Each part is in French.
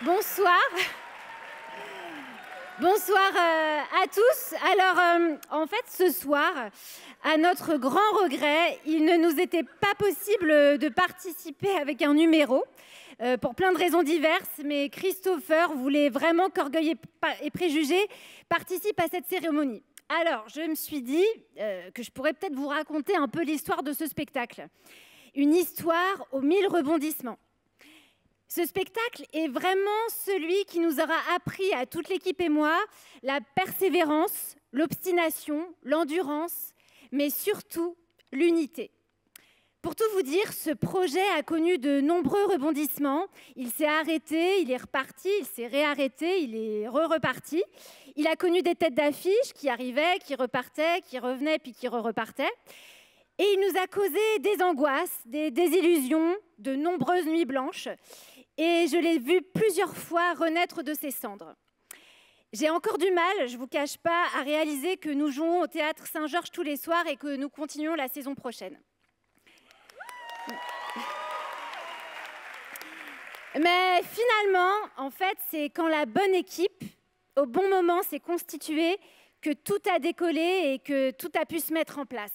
Bonsoir. Bonsoir à tous. Alors, en fait, ce soir, à notre grand regret, il ne nous était pas possible de participer avec un numéro pour plein de raisons diverses, mais Christopher voulait vraiment qu'Orgueil et Préjugés participent à cette cérémonie. Alors, je me suis dit que je pourrais peut-être vous raconter un peu l'histoire de ce spectacle. Une histoire aux 1000 rebondissements. Ce spectacle est vraiment celui qui nous aura appris à toute l'équipe et moi la persévérance, l'obstination, l'endurance, mais surtout l'unité. Pour tout vous dire, ce projet a connu de nombreux rebondissements. Il s'est arrêté, il est reparti, il s'est réarrêté, il est reparti. Il a connu des têtes d'affiche qui arrivaient, qui repartaient, qui revenaient, puis qui repartaient. Et il nous a causé des angoisses, des désillusions, de nombreuses nuits blanches. Et je l'ai vu plusieurs fois renaître de ses cendres. J'ai encore du mal, je ne vous cache pas, à réaliser que nous jouons au Théâtre Saint-Georges tous les soirs et que nous continuons la saison prochaine. Mais finalement, en fait, c'est quand la bonne équipe, au bon moment, s'est constituée, que tout a décollé et que tout a pu se mettre en place.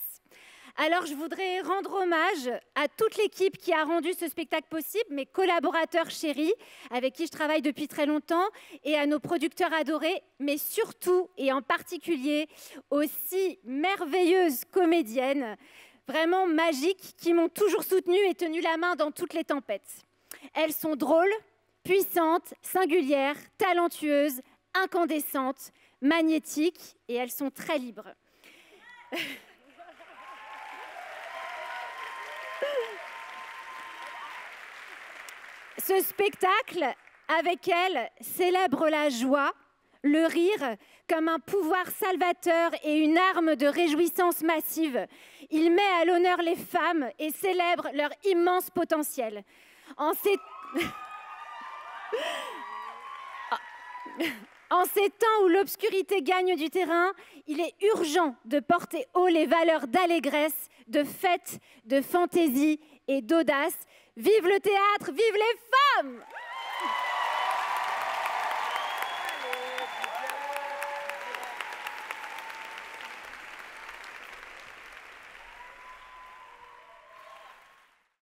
Alors, je voudrais rendre hommage à toute l'équipe qui a rendu ce spectacle possible, mes collaborateurs chéris, avec qui je travaille depuis très longtemps, et à nos producteurs adorés, mais surtout et en particulier aux 6 merveilleuses comédiennes, vraiment magiques, qui m'ont toujours soutenue et tenu la main dans toutes les tempêtes. Elles sont drôles, puissantes, singulières, talentueuses, incandescentes, magnétiques, et elles sont très libres. Ce spectacle, avec elle, célèbre la joie, le rire comme un pouvoir salvateur et une arme de réjouissance massive. Il met à l'honneur les femmes et célèbre leur immense potentiel. En ces temps où l'obscurité gagne du terrain, il est urgent de porter haut les valeurs d'allégresse, de fête, de fantaisie et d'audace. Vive le théâtre, vive les femmes!